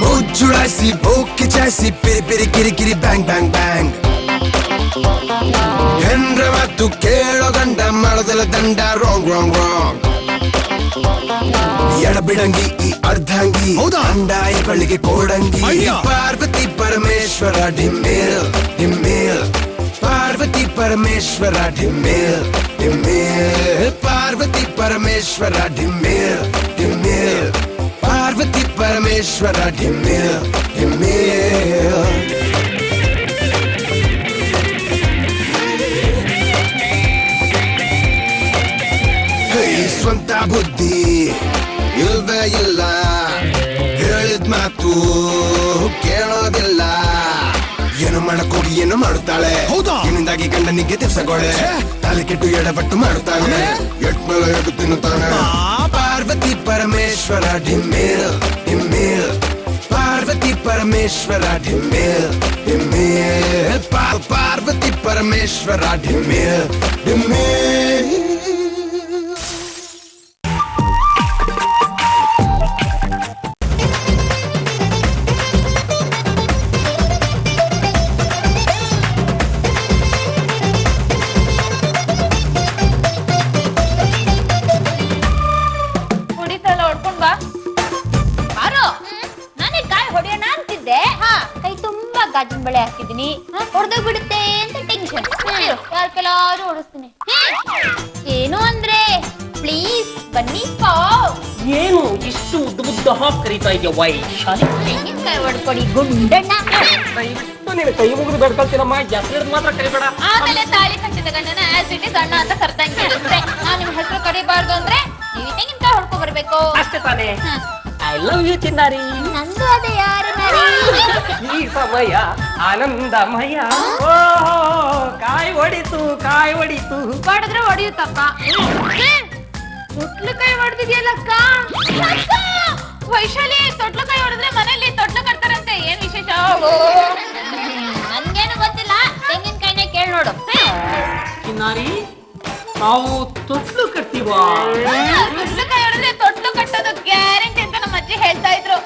ಮೂಗ್ ಜುಳಾಯಿಸಿ ಮೂಗ್ ಕಿಚಾಯಿಸಿ ಪಿರಿ ಪಿರಿ ಕಿರಿ ಕಿರಿ ಬ್ಯಾಂಗ್ ಬ್ಯಾಂಗ್ ಬ್ಯಾಂಗ್. ಹೆಂಡ್ರ ಮಾತು ಕೇಳೋ ಗಂಡ ಮಾಡೋದಲ್ಲ ದಂಡ ರಾಂಗ್ ರಾಂಗ್ ರಾಂಗ್. ಎಡಬಿಡಂಗಿ ಈ ಅರ್ಧಾಂಗಿ ಅಂಡಾಯಿ ಬಳಿಗೆ ಕೋಡಂಗಿ. ಪಾರ್ವತಿ ಪರಮೇಶ್ವರ ಡಿಮ್ಮೇಲ್ ಡಿಮ್ಮೇಲ್. ಪಾರ್ವತಿ ಪರಮೇಶ್ವರ ಡಿಮ್ಮೇಲ್ ಡಿಮ್ಮೇಲ್. ಪಾರ್ವತಿ ಪರಮೇಶ್ವರ ಡಿಮ್ಮೇಲ್ ಡಿಮ್ಮೇಲ್. ಪಾರ್ವತಿ ಪರಮೇಶ್ವರ ಡಿಮ್ಮೇಲ್ ಡಿಮ್ಮೇಲ್. ಸ್ವಂತ ಬುದ್ಧಿ ಇಲ್ವೇ ಇಲ್ಲ, ಹೇಳಿದ ಮಾತು ಕೇಳೋದಿಲ್ಲ. ಏನು ಮಾಡಕೋಗಿ ಏನು ಮಾಡುತ್ತಾಳೆ, ಇದರಿಂದಾಗಿ ಗಂಡನಿಗೆ ತಿರ್ಸಗೋಳೆ. ತಾಲಿ ಕೆಟ್ಟು ಎಡಪಟ್ಟು ಮಾಡುತ್ತಾಳೆ, ಎಟ್ಮೇಲೆ ಎಡು ತಿನ್ನುತ್ತಾನೆ. ಪಾರ್ವತಿ ಪರಮೇಶ್ವರ ಡಿಮ್ಮೇಲ್ ಡಿಮ್ಮೇಲ್. ಪಾರ್ವತಿ ಪರಮೇಶ್ವರ ಡಿಮ್ಮೇಲ್ ಡಿಮ್ಮೇಲ್. ಪಾರ್ವತಿ ಪರಮೇಶ್ವರ ಡಿಮ್ಮೇಲ್ ಡಿಮ್ಮೇಲ್. ಗಾಜಿನ ಬಳೆ ಹಾಕಿದೀನಿ, ಹೊಡೆದೋಗ್ ಬಿಡುತ್ತೆ ಅಂತ ಟೆನ್ಷನ್. ಯಾರ ಕೆಲವರು ಓಡಿಸ್ತೀನಿ. ಏನು ಅಂದ್ರೆ ಪ್ಲೀಸ್ ಬನ್ನಿ. ಏನು ಇಷ್ಟು ಮುದ್ದು ಮುದ್ದು ಹಾಕಿ ಕರೀತಾ ಇದೆಯಾ ವೈಶಾಲಿ? ತೆಂಗಿನಕಾಯಿ ಹೊಡ್ಕೊಡಿ ಗುಂಡಣ್ಣ. ನೀನು ಕೈ ಮುಗಿದು ಬೇಡ್ಕೊಳ್ತೀನಮ್ಮ, ಜಾಸ್ತಿ ಮಾತ್ರ ಕರಿಬೇಡ. ಆಮೇಲೆ ತಾಳಿ ಕಟ್ಟಿದ ಗಂಡನ ಆಸಿಟಿ ಸಣ್ಣ ಅಂತ ಕರ್ದಂಗೆ ಇರುತ್ತೆ. ನಾನ್ ನಿಮ್ ಹೆಸರು ಕರಿಬಾರ್ದು ಅಂದ್ರೆ ನೀವು ತೆಂಗಿನಕಾಯಿ ಹೊಡ್ಕೊ ಬರ್ಬೇಕು ಅಷ್ಟೇ ತಾನೇ. ಐ ಲವ್ ಯು ಚಿನ್ನಾರಿ. ನಂದು ಅದೇ ಯಾರು ಈ ಸಮಯ ಆನಂದಮಯ. ಕಾಯಿ ಹೊಡಿತು ಕಾಯಿ ಹೊಡಿತು. ಹೊಡೆದ್ರೆ ಹೊಡಿಯುತ್ತಪ್ಪ. ತೊಟ್ಲಕಾಯಿ ಹೊಡೆದಿದ್ಯಲ್ಲಕ್ಕ. ವೈಶಾಲಿ ತೊಟ್ಲಕಾಯಿ ಹೊಡೆದ್ರೆ ಮನೇಲಿ ತೊಟ್ಲು ಕಟ್ತಾರಂತೆ, ಏನ್ ವಿಶೇಷ? ನನ್ಗೇನು ಗೊತ್ತಿಲ್ಲ, ತೆಂಗಿನಕಾಯಿನೇ ಕೇಳಿ ನೋಡು. ಚಿನ್ನಾರಿ ನಾವು ತೊಟ್ಲು ಕಟ್ತೀವ. ತೊಟ್ಲಕಾಯಿ ಹೊಡೆದ್ರೆ ತೊಟ್ಲು ಕಟ್ಟೋದು ಗ್ಯಾರಂಟಿ ಅಂತ ನಮ್ಮ ಅಜ್ಜಿ ಹೇಳ್ತಾ ಇದ್ರು.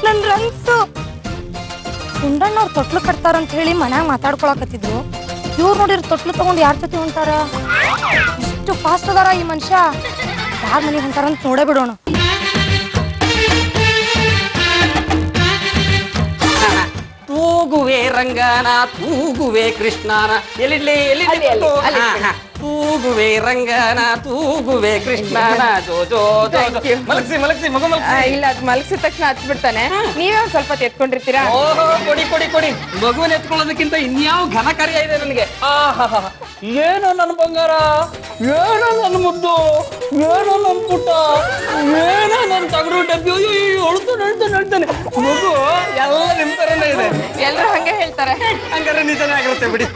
ನನ್ ರನ್ಸು ಗುಂಡಣ್ಣವ್ರು ತೊಟ್ಲು ಕಟ್ತಾರಂತ ಹೇಳಿ ಮನ್ಯಾಗ ಮಾತಾಡ್ಕೊಳಕತ್ತಿದ್ರು. ಇವ್ರು ನೋಡಿರ್ ತೊಟ್ಲು ತಗೊಂಡು ಯಾರ ಜೊತೆ ಹೊಂಟಾರ? ಇಷ್ಟು ಫಾಸ್ಟ್ ಅದಾರ ಈ ಮನುಷ್ಯ. ಯಾರ ಮನೆಗೆ ಹೊಂಟಾರಂತ ನೋಡೇ ಬಿಡೋಣ. ತೂಗುವೆ ರಂಗನ ತೂಗುವೆ ಕೃಷ್ಣನ. ಎಲ್ಲಿಡ್ಲಿ ತೂಗುವೆ ರಂಗನ ತೂಗುವೆ ಕೃಷ್ಣನ. ಜೋ ಜೋ ಜೋ. ಮಲಗಿಸಿ ಮಲಗಿಸಿ ಮಗು ಮಲಗಿಸಿ. ಇಲ್ಲ, ಅದು ಮಲಗಿಸಿದ ತಕ್ಷಣ ಹಚ್ಬಿಡ್ತಾನೆ. ನೀವೇ ಒಂದ್ ಸ್ವಲ್ಪ ಎತ್ಕೊಂಡಿರ್ತೀರಾ? ಓಹೋ, ಕೊಡಿ ಕೊಡಿ ಕೊಡಿ. ಮಗುವನ್ನ ಎತ್ಕೊಳ್ಳೋದಕ್ಕಿಂತ ಇನ್ಯಾವ ಘನ ಕಾರ್ಯ ಇದೆ ನನಗೆ. ಏನೋ ನನ್ನ ಬಂಗಾರ, ಏನೋ ನನ್ನ ಮುದ್ದು, ಏನೋ ನನ್ನ ಪುಟ್ಟ, ಏನೋ ನನ್ನ ತಗಡು ಡಬ್ಬಿ. ಅಳ್ತಾನೆ ಅಳ್ತಾನೆ ಅಳ್ತಾನೆ. ಮಗು ಎಲ್ಲ ನಿಮ್ ತರನೇ ಇದೆ. ಎಲ್ರು ಹಂಗೆ ಹೇಳ್ತಾರೆ. ಹಂಗಾರೆ ನಿಜನೇ ಆಗಿರುತ್ತೆ ಬಿಡಿ.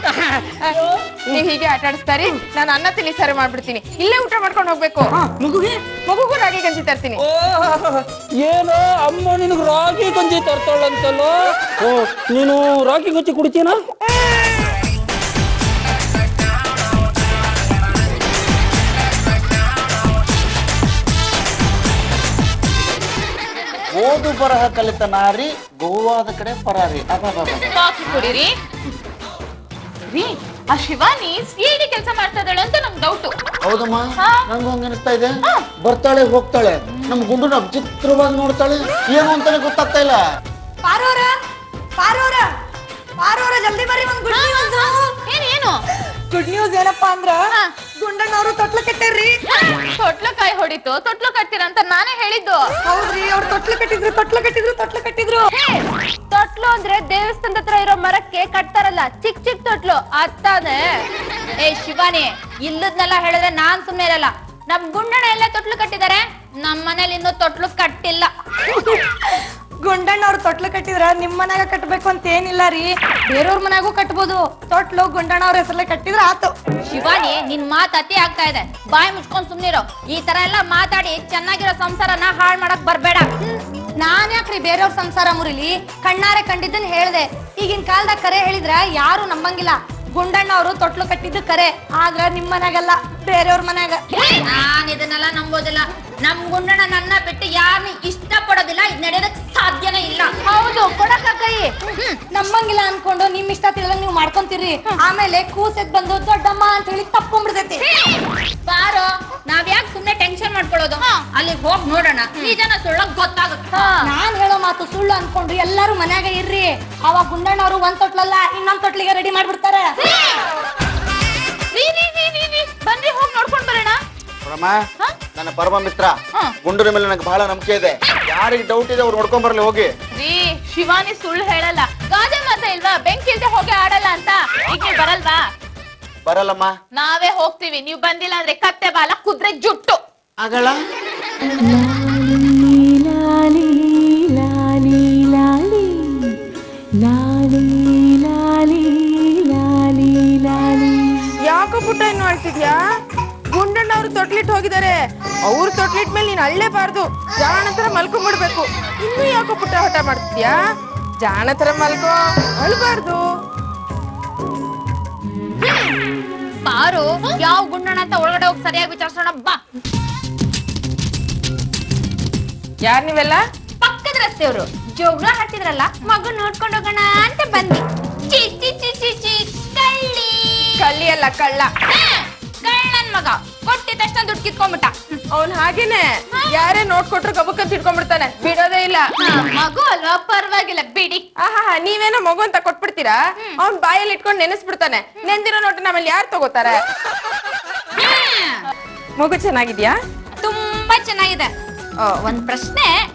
ನೀವ್ ಹೀಗೆ ಆಟ ಆಡಿಸ್ತಾರಿ, ನಾನು ಅನ್ನ ತಿಳಿ ಸಾರು ಮಾಡ್ಬಿಡ್ತೀನಿ. ಇಲ್ಲೇ ಊಟ ಮಾಡ್ಕೊಂಡು ಹೋಗ್ಬೇಕು. ಮಗುಗೂ ರಾಗಿ ಗಂಜಿ ತರ್ತೀನಿ. ಏನೋ ಅಮ್ಮ ನಿನಗೆ ರಾಗಿ ಗಂಜಿ ತರ್ತಾಳಂತಲ್ಲ. ನೀನು ರಾಗಿ ಗಂಜಿ ಕುಡಿತೀನಾ? ಓದು ಬರಹ ಕಲಿತ ನಾರಿ ಗೋವಾದ ಕಡೆ ಪರಾರಿ. ಕಾಫಿ ಕುಡೀರಿ. ರೀ, ಆ ಶಿವಾನಿ ಸಿಐಡಿ ಕೆಲಸ ಮಾಡ್ತಾ ಇದ್ದಾಳೆ ಅಂತ ನಮ್ ಡೌಟ್. ಹೌದಮ್ಮ, ನಂಗೂ ಹಂಗ ಅನಿಸ್ತಾ ಇದೆ. ಬರ್ತಾಳೆ ಹೋಗ್ತಾಳೆ, ನಮ್ ಗುಂಡುನ ವಿಚಿತ್ರವಾಗಿ ನೋಡ್ತಾಳೆ. ಏನು ಅಂತಾನೆ ಗೊತ್ತಾಗ್ತಾ ಇಲ್ಲ. ಪಾರೋರ ಪಾರೋರ ಪಾರೋರ ಜಲ್ದಿ ಬರ್ರಿ, ಒಂದ್ ಗುಡ್ ನ್ಯೂಸ್. ಏನು ಗುಡ್ ನ್ಯೂಸ್ ಏನಪ್ಪಾ ಅಂದ್ರ ಗುಂಡಣ್ಣವ್ರು ತೊಟ್ಲು ಕಟ್ಟಾರ್ರಿ. ತೊಟ್ಲಕಾಯಿ ಹೊಡಿತು, ತೊಟ್ಲು ಕಟ್ತೀರ ಅಂತ ನಾನೇ ಹೇಳಿದ್ದು. ಹೌದ್ರಿ, ಅವ್ರು ತೊಟ್ಲು ಕಟ್ಟಿದ್ರು ತೊಟ್ಲು ಕಟ್ಟಿದ್ರು ತೊಟ್ಲು ಕಟ್ಟಿದ್ರು. ತೊಟ್ಲು ಅಂದ್ರೆ ದೇವಸ್ಥಾನದ ಹತ್ರ ಇರೋ ಮರಕ್ಕೆ ಕಟ್ತಾರಲ್ಲ, ಚಿಕ್ಕ ಚಿಕ್ಕ ತೊಟ್ಲು ಅತ್ತಾನೆ. ಏ ಶಿವಾನಿ, ಇಲ್ಲದ್ನೆಲ್ಲ ಹೇಳಿದ್ರೆ ನಾನ್ ಸುಮ್ನೆ ಇರಲ್ಲ. ನಮ್ ಗುಂಡಣ್ಣ ಎಲ್ಲ ತೊಟ್ಲು ಕಟ್ಟಿದಾರೆ, ನಮ್ ಮನೇಲಿ ಇನ್ನೂ ತೊಟ್ಲು ಕಟ್ಟಿಲ್ಲ. ಗುಂಡಣ್ಣವ್ರು ತೊಟ್ಲು ಕಟ್ಟಿದ್ರ ನಿಮ್ ಮನ್ಯಾಗ ಕಟ್ಬೇಕು ಅಂತ ಏನಿಲ್ಲ ರೀ, ಬೇರೆಯವ್ರ ಮನ್ಯಾಗೂ ಕಟ್ಬೋದು. ತೊಟ್ಲು ಗುಂಡಣ್ಣವ್ರ ಹೆಸರಲ್ಲೇ ಕಟ್ಟಿದ್ರ ಆತು. ಶಿವಾನಿ, ನಿನ್ ಮಾತ್ ಅತಿ ಆಗ್ತಾ ಇದೆ, ಬಾಯಿ ಮುಚ್ಕೊಂಡ್ ಸುಮ್ನಿರೋ. ಈ ತರ ಎಲ್ಲ ಮಾತಾಡಿ ಚೆನ್ನಾಗಿರೋ ಸಂಸಾರನ ಹಾಳ್ ಮಾಡಕ್ ಬರ್ಬೇಡ. ನಾನ್ ಯಾಕ್ರಿ ಬೇರೆಯವ್ರ ಸಂಸಾರ ಮುರಿಲಿ? ಕಣ್ಣಾರೆ ಕಂಡಿದ್ದನ್ ಹೇಳ್ದೆ. ಈಗಿನ ಕಾಲದಾಗ ಕರೆ ಹೇಳಿದ್ರ ಯಾರು ನಂಬಂಗಿಲ್ಲ. ಗುಂಡಣ್ಣ ಅವರು ತೊಟ್ಲು ಕಟ್ಟಿದ್ದು ಕರೆ, ಆದ್ರ ನಿಮ್ ಮನ್ಯಾಗಲ್ಲ, ಬೇರೆಯವ್ರ ಮನ್ಯಾಗ. ನಾನ್ ಇದನ್ನೆಲ್ಲ ನಂಬೋದಿಲ್ಲ. ನಮ್ ಗುಂಡಣ್ಣ ನನ್ನ ಬಿಟ್ಟು ಯಾರನ್ನ ಇಷ್ಟ ಪಡೋದಿಲ್ಲ. ಇದ್ ನಡೆಯೋದಕ್ ಸಾಧ್ಯನೇ ಇಲ್ಲ. ಹೌದು, ಕೊಡಕ ಕೈ. ನಮ್ಮಂಗಿಲ್ಲ ಅನ್ಕೊಂಡು ನಿಮ್ ಇಷ್ಟ ತಿಳಿದಂಗ್ ನೀವ್ ಮಾಡ್ಕೊಂತೀರಿ. ಆಮೇಲೆ ಕೂಸೆದ್ ಬಂದು ದೊಡ್ಡಮ್ಮ ಅಂತ ಹೇಳಿ ತಪ್ಕೊಂಡ್ಬಿಡ್ತೈತಿ. ಬಾರೋ, ನಾವ್ ಯಾಕೆ ಸುಮ್ನೆ ಟೆನ್ಷನ್ ಮಾಡ್ಕೊಳ್ಳೋದು? ಅಲ್ಲಿಗೆ ಹೋಗ್ ನೋಡೋಣ, ನಿಜನ ಸುಳ್ಳ ಗೊತ್ತಾಗುತ್ತೆ. ನಾನ್ ಹೇಳೋ ಮಾತು ಸುಳ್ಳು ಅನ್ಕೊಂಡ್ರಿ ಎಲ್ಲಾರು ಮನ್ಯಾಗ ಇರ್ರಿ. ಅವಾಗ ಗುಂಡಣ್ಣ ಅವರು ಒಂದ್ ತೊಟ್ಲಲ್ಲ ಇನ್ನೊಂದ್ ತೊಟ್ಲಿಗೆ ರೆಡಿ ಮಾಡ್ಬಿಡ್ತಾರೆ. ಬನ್ನಿ ಹೋಗಿ ನೋಡ್ಕೊಂಡ್ ಬರೋಣ. ನೋಡಮ್ಮ, ನನ್ನ ಪರಮ ಮಿತ್ರ ಗುಂಡೂರ ಮೇಲೆ ನನಗೆ ಬಹಳ ನಂಬಿಕೆ ಇದೆ. ಯಾರಿಗೆ ಡೌಟ್ ಇದೆ ಅವ್ರು ನೋಡ್ಕೊಂಡ್ ಬರ್ಲಿ ಹೋಗಿ. ರೀ, ಶಿವಾನಿ ಸುಳ್ಳು ಹೇಳಲ್ಲ. ಗಾದೆ ಮಾತ ಇಲ್ವಾ, ಬೆಂಕಿ ಇಲ್ದೆ ಹೋಗಿ ಆಡಲ್ಲ ಅಂತ. ಈಗ ನೀವ್ ಬರಲ್ವಾ? ಬರಲ್ಲಮ್ಮ. ನಾವೇ ಹೋಗ್ತೀವಿ. ನೀವ್ ಬಂದಿಲ್ಲ ಅಂದ್ರೆ ಕತ್ತೆ ಬಾಲ, ಕುದ್ರೆ ಜುಟ್ಟು. ಆಗಲ್ಲ. ಯಾಕೋ ಪುಟ್ಟ ಇನ್ನು ಅಳ್ತಿದ್ಯಾ? ಗುಂಡಣ್ಣ ಅವ್ರು ತೊಟ್ಲಿಟ್ಟು ಹೋಗಿದ್ದಾರೆ. ಅವ್ರ ತೊಟ್ಲಿಟ್ ಮೇಲೆ ನೀನ್ ಅಳ್ಳೇಬಾರ್ದು, ಜಾಣ ತರ ಮಲ್ಕೊಂಡ್ಬಿಡ್ಬೇಕು. ಇನ್ನು ಯಾಕೋ ಪುಟ್ಟ ಹಠ ಮಾಡ್ತಿದ್ಯಾ? ಜಾಣ ತರ ಮಲ್ಕೋ, ಅಳ್ಬಾರ್ದು. ಬಾರು, ಯಾವ ಗುಂಡಣ್ಣ ಅಂತ ಒಳಗಡೆ ಹೋಗಿ ಸರಿಯಾಗಿ ವಿಚಾರಿಸೋಣ ಬಾ. ಯಾರ್ ನೀವೆಲ್ಲ? ಪಕ್ಕದ ರಸ್ತೆಯವರು ಜೋಗ್ರ ಹಾಕಿದ್ರಲ್ಲ, ಮಗು ನೋಡ್ಕೊಂಡು ಹೋಗೋಣ ಅಂತ ಬಂದಿ. ಚಿ ಚಿ ಚಿ ಚಿ ಚಿ ಕಳ್ಳಿ. ಕಳ್ಳಿ ಅಲ್ಲ, ಕಳ್ಳ. ಕಳ್ಳನ್ ಮಗ ಕೊಟ್ಟಿದ ತಕ್ಷಣ ದುಡ್ಡು ಕಿತ್ಕೊಂಡ್ಬಿಟ್ಟ. ಅವ್ನ್ ಹಾಗೇನೆ, ಯಾರೇ ನೋಡ್ಕೊಟ್ರು ಗಬಕ್ಕಂತ ಹಿಡ್ಕೊಂಡ್ಬಿಡ್ತಾನೆ, ಬಿಡೋದೇ ಇಲ್ಲ. ಮಗು ಅಲ್ವಾ, ಪರವಾಗಿಲ್ಲ ಬಿಡಿ. ಆಹಾ, ನೀವೇನೋ ಮಗು ಅಂತ ಕೊಟ್ಬಿಡ್ತೀರಾ? ಅವ್ನ್ ಬಾಯಲ್ಲಿ ಇಟ್ಕೊಂಡು ನೆನೆಸ್ಬಿಡ್ತಾನೆ. ನೆಂದಿರೋ ನೋಟು ನಮ್ಮಲ್ಲಿ ಯಾರು ತಗೋತಾರೆ? ಮಗು ಚೆನ್ನಾಗಿದ್ಯಾ? ತುಂಬಾ ಚೆನ್ನಾಗಿದೆ. ಒಂದ್ ಪ್ರಶ್ನೆ,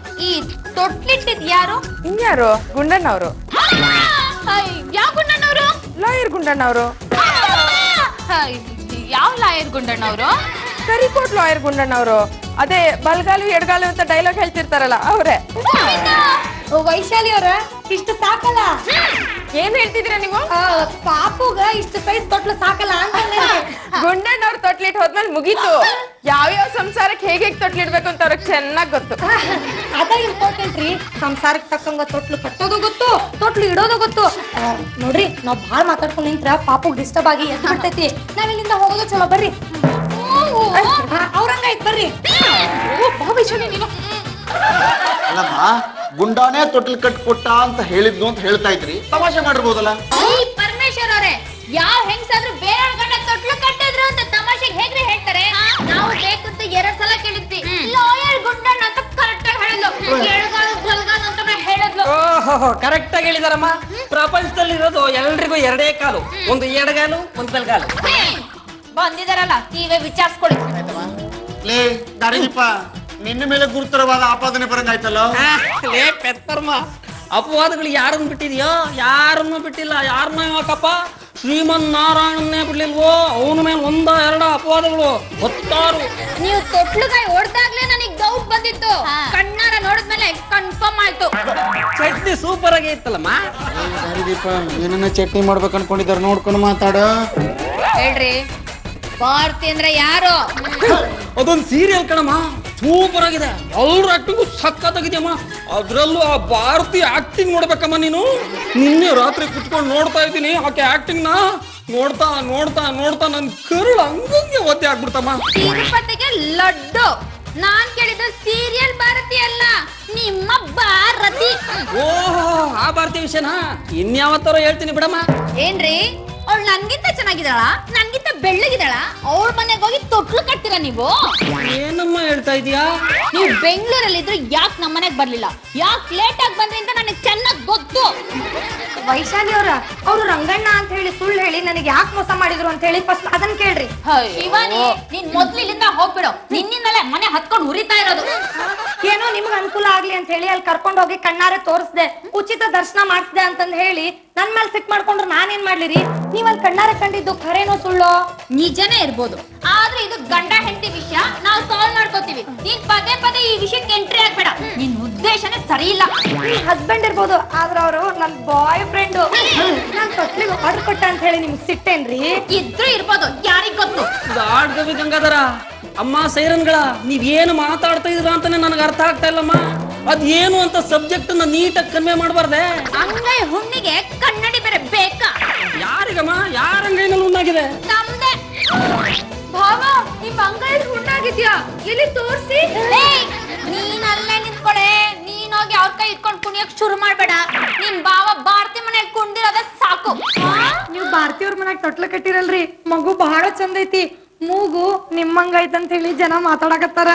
ಈ ತೊಟ್ಲಿಟ್ಟಿದ್ ಯಾರು? ಇನ್ಯಾರು? ಗುಂಡಣ್ಣವ್ರು. ಯಾವ ಗುಂಡಣ್ಣವ್ರು? ಲಾಯರ್ ಗುಂಡಣ್ಣವ್ರು. ಯಾವ ಲಾಯರ್ ಗುಂಡಣ್ಣವ್ರು? ಕರಿಕೋಟ್ ಲಾಯರ್ ಗುಂಡಣ್ಣವ್ರು. ಅದೇ ಬಲ್ಗಾಲು ಎಡ್ಗಾಲು ಅಂತ ಡೈಲಾಗ್ ಹೇಳ್ತಿರ್ತಾರಲ್ಲ ಅವ್ರೆ. ವೈಶಾಲಿ ಅವ್ರ ಇಷ್ಟು ಸಾಕಲ್ಲ. ಏನ್ ಹೇಳ್ತಿದ್ದೀರಾ ನೀವು? ಪಾಪುಗ ಇಷ್ಟು ಸೈಜ್ ತೊಟ್ಲು ಸಾಕಲ್ಲ ಅಂತ. ಗುಂಡಣ್ಣವ್ರು ತೊಟ್ಲಿಟ್ ಹೋದ್ಮೇಲೆ ಮುಗೀತು. ಯಾವ್ಯಾವ ಸಂಸಾರಕ್ಕೆ ಹೇಗೆ ತೊಟ್ಲಿಡ್ಬೇಕು ಅಂತ ಅವ್ರಿಗೆ ಚೆನ್ನಾಗ್ ಗೊತ್ತು. ಅದ ಇಂಪಾರ್ಟೆಂಟ್ ರೀ. ಸಂಸಾರಕ್ಕೆ ತಕ್ಕಂಗ ತೊಟ್ಲು ಕಟ್ಟೋದು ಗೊತ್ತು, ತೊಟ್ಲು ಇಡೋದು ಗೊತ್ತು. ನೋಡ್ರಿ, ನಾವ್ ಬಾಳ್ ಮಾತಾಡ್ಕೊಂಡ್ ನಿಂತ್ರ ಪಾಪುಗ್ ಡಿಸ್ಟರ್ಬ್ ಆಗಿ ಎದ್ದು ಬಿಡ್ತೈತಿ. ನಾವ್ ಇಲ್ಲಿಂದ ಹೋಗೋದು ಚಲೋ, ಬರ್ರಿ. ಅವ್ರಂಗ ಆಯ್ತು, ಬರ್ರಿ. ಅಲ್ಲಮ್ಮ, ಗುಂಡಾನೇ ತೊಟ್ಲ್ ಕಟ್ ಕೊಟ್ಟ ಅಂತ ಹೇಳಿದ್ನು ಅಂತ ಹೇಳ್ತಾ ಇದ್ರಿ, ತಮಾಷೆ ಮಾಡಿರ್ಬೋದಲ್ಲ. ಈ ಪರಮೇಶ್ವರ್ ಅವರೇ, ಯಾವ ಹೆಂಗಸಾದ್ರೂ ಬೇರೆ ಗಂಡ ತೊಟ್ಲು ಕಟ್ಟಿದ್ರು ಅಂತ ತಮಾಷೆಗೆ ಹೇಗ್ರಿ ಹೇಳ್ತಾರೆ? ನಾವು ಬೇಕಂತ 2 ಸಲ ಕೇಳಿದ್ವಿ. ಲಾಯರ್ ಗುಂಡಣ್ಣ ಅಂತ ಕರೆಕ್ಟ್ ಆಗಿ ಹೇಳಿದ್ಲು. ಎಡಗಾಲು ಬಲಗಾಲು ಅಂತ ಹೇಳಿದ್ಲು. ಓಹೋ, ಕರೆಕ್ಟ್ ಆಗಿ ಹೇಳಿದಾರಮ್ಮ. ಪ್ರಪಂಚದಲ್ಲಿ ಇರೋದು ಎಲ್ರಿಗೂ 2 ಕಾಲು, ಒಂದು ಎಡಗಾಲು, ಒಂದು ಬಲಗಾಲು. ಬಂದಿದಾರಲ್ಲ, ನೀವೇ ವಿಚಾರಿಸ್ಕೊಳ್ಳಿ. ಲೇ ದಾರಿದೀಪ, ನಿನ್ನ ಮೇಲೆ ಗುರುತರವಾದ ಆಪಾದನೆ ಬರಂಗಾಯ್ತಲ್ಲ. ಲೇ ಪೆತ್ತರ್ಮ, ಅಪವಾದಗಳು ಯಾರನ್ನು ಬಿಟ್ಟಿದ್ಯೋ? ಯಾರನ್ನು ಬಿಟ್ಟಿಲ್ಲ. ಯಾರನ್ನ ಯಾಕಪ್ಪ? ಶ್ರೀಮನ್ ನಾರಾಯಣನ್ನೇ ಬಿಡ್ಲಿಲ್ವೋ? ಅವನ ಮೇಲೆ 1-2 ಅಪವಾದಗಳು 10. ನೀವು ತೊಟ್ಲುಗಾಯಿ ಹೊಡೆದಾಗ್ಲೇ ನನಗೆ ಡೌಟ್ ಬಂದಿತ್ತು. ಕಣ್ಣಾರ ನೋಡಿದ್ಮೇಲೆ ಕನ್ಫರ್ಮ್ ಆಯ್ತು. ಚಟ್ನಿ ಸೂಪರ್ ಆಗಿ ಇತ್ತಲ್ಲಮ್ಮ. ದಾರಿದೀಪ, ಏನನ್ನ ಚಟ್ನಿ ಮಾಡ್ಬೇಕು ಅನ್ಕೊಂಡಿದ್ದಾರೆ, ನೋಡ್ಕೊಂಡು ಮಾತಾಡ. ಹೇಳ್ರಿ, ಭಾರತಿ ಅಂದ್ರೆ ಯಾರು? ಅದೊಂದು ಸೀರಿಯಲ್ ಕಣಮ್ಮ, ಸೂಪರ್ ಆಗಿದೆ. ಎಲ್ಲರ ಆಕ್ಟಿಂಗು ಸಖತ್ತಾಗಿದೆಯಮ್ಮ. ಅದ್ರಲ್ಲೂ ಆ ಭಾರತಿ ಆಕ್ಟಿಂಗ್ ನೋಡ್ಬೇಕಮ್ಮ ನೀನು. ನಿನ್ನೆ ರಾತ್ರಿ ಕುತ್ಕೊಂಡು ನೋಡ್ತಾ ಇದ್ದೀನಿ ಆಕೆ ಆಕ್ಟಿಂಗ್ ನ. ನೋಡ್ತಾ ನೋಡ್ತಾ ನೋಡ್ತಾ ನನ್ ಕರುಳು ಹಂಗಂಗೆ ಒತ್ತೆ ಆಗ್ಬಿಡ್ತಮ್ಮ. ತಿರುಪತಿಗೆ ಲಡ್ಡು. ನಾನ್ ಕೇಳಿದ ಸೀರಿಯಲ್ ಭಾರತಿ ಅಲ್ಲ, ನಿಮ್ಮ ಭಾರತಿ. ಓಹೋ, ಆ ಭಾರತಿ ವಿಷಯನಾ ಇನ್ಯಾವತ್ತಾರೋ ಹೇಳ್ತೀನಿ ಬಿಡಮ್ಮ. ಏನ್ರಿ, ಅವಳು ನನ್ಗಿಂತ ಚೆನ್ನಾಗಿದ್ದಾಳ, ನನ್ಗಿಂತ ಬೆಳ್ಳಗಿದ್ದಾಳ? ಅವಳ ಮನೆಗೆ ಹೋಗಿ ತೊಟ್ಲು ಕಟ್ತೀರಾ ನೀವು? ಏನಮ್ಮ ಹೇಳ್ತಾ ಇದೀಯಾ? ನೀವು ಬೆಂಗಳೂರಲ್ಲಿ ಇದ್ರೆ ಯಾಕೆ ನಮ್ಮ ಮನೆಗೆ ಬರ್ಲಿಲ್ಲ? ಯಾಕೆ ಲೇಟ್ ಆಗಿ ಬಂದ್ರಿ ಅಂತ ನನಗೆ ಚೆನ್ನಾಗಿ ಗೊತ್ತು. ವೈಶಾಲಿ ಅವ್ರು ರಂಗಣ್ಣ ಅಂತ ಹೇಳಿ ಸುಳ್ಳು ಹೇಳಿ ನನಗೆ ಯಾಕೆ ಮೋಸ ಮಾಡಿದ್ರು ಅಂತ ಹೇಳಿ ಫಸ್ಟ್ ಅದನ್ನ ಕೇಳ್ರಿ. ಶಿವಾನಿ, ನೀನ್ ಮೊದ್ಲು ಇಲ್ಲಿಂದ ಹೋಗ್ಬಿಡು. ನಿನ್ನಿಂದಲೇ ಮನೆ ಹತ್ಕೊಂಡು ಉರಿತಾ ಇರೋದು. ಏನೋ ನಿಮ್ಗೆ ಅನುಕೂಲ ಆಗ್ಲಿ ಅಂತ ಹೇಳಿ ಅಲ್ಲಿ ಕರ್ಕೊಂಡು ಹೋಗಿ ಕಣ್ಣಾರೆ ತೋರಿಸ್ದೆ, ಉಚಿತ ದರ್ಶನ ಮಾಡಿಸ್ದೆ ಅಂತಂದ್ ಹೇಳಿ ನನ್ ಮೇಲೆ ಸಿಕ್ ಮಾಡ್ಕೊಂಡ್ರೆ ನಾನೇನ್ ಮಾಡ್ಲಿರಿ? ನೀವ್ ಅಲ್ಲಿ ಕಣ್ಣಾರೆ ಕಂಡಿದ್ದು ಖರೇನೋ ಸುಳ್ಳೋ? ನಿಜನೇ ಇರ್ಬೋದು, ಆದ್ರೆ ಇದು ಗಂಡ ಹೆಂಡತಿ ವಿಷಯ, ನಾವು ಸಾಲ್ವ್ ಮಾಡ್ಕೋತೀವಿ. ನೀನ್ ಪದೇ ಪದೇ ಈ ವಿಷಯಕ್ಕೆ ಎಂಟ್ರಿ ಆಗ್ಬೇಡ. ನಿನ್ ಉದ್ದೇಶನೇ ಸರಿ ಇಲ್ಲ. ಹಸ್ಬೆಂಡ್ ಇರ್ಬೋದು, ಆದ್ರೆ ಅವರು ನನ್ ಬಾಯ್ ಫ್ರೆಂಡ್. ನಾನ್ ತೊಟ್ಲಿಗೆ ಆರ್ಡರ್ ಕೊಟ್ಟ ಅಂತ ಹೇಳಿ ನಿಮ್ಗೆ ಸಿಟ್ಟೇನ್ರಿ? ಇದ್ರೂ ಇರ್ಬೋದು, ಯಾರಿಗ್ ಗೊತ್ತು? ಗಾಡ್ಗವಿ ಗಂಗಾಧರ, ಅಮ್ಮ ಸೈರನ್ಗಳ, ನೀವೇನು ಮಾತಾಡ್ತಾ ಇದ್ರ ಅಂತಾನೆ ನನಗೆ ಅರ್ಥ ಆಗ್ತಾ ಇಲ್ಲಮ್ಮ. ಅದೇನು ಅಂತ ಸಬ್ಜೆಕ್ಟ್ ನೀಟಾಗಿ ಕನ್ವೆ ಮಾಡಬಾರ್ದೆ? ಅಂಗೈ ಹುಣ್ಣಿಗೆ ಕನ್ನಡಿ ಬೇರೆ ಬೇಕಾ? ಯಾರಿಗಮ್ಮ ಯಾರ ಅಂಗೈನಲ್ಲಿ ಹುಣ್ಣಾಗಿದೆ? ನಮ್ದೆ. ಭಾವ ನಿಮ್ ಅಂಗೈ ಹುಣ್ಣಾಗಿದ್ಯಾ? ಎಲ್ಲಿ ತೋರ್ಸಿ. ನೀನ್ ಅಲ್ಲೇ ನಿಂತ್ಕೊಳೆ. ನೀನ್ ಹೋಗಿ ಅವ್ರ ಕೈ ಇಟ್ಕೊಂಡ್ ಕುಣಿಯಕ್ ಶುರು ಮಾಡ್ಬೇಡ. ನಿಮ್ ಭಾವ ಭಾರತಿ ಮನೆಗ್ ಕುಂದಿರೋದ ಸಾಕು. ನೀವು ಭಾರತೀಯವ್ರ ಮನ್ಯಾಗ ತೊಟ್ಲ ಕಟ್ಟಿರಲ್ರಿ, ಮಗು ಬಹಳ ಚಂದ ಐತಿ, ಮೂಗು ನಿಮ್ಮಂಗ ಐತಂತ ಹೇಳಿ ಜನ ಮಾತಾಡಕತ್ತಾರ.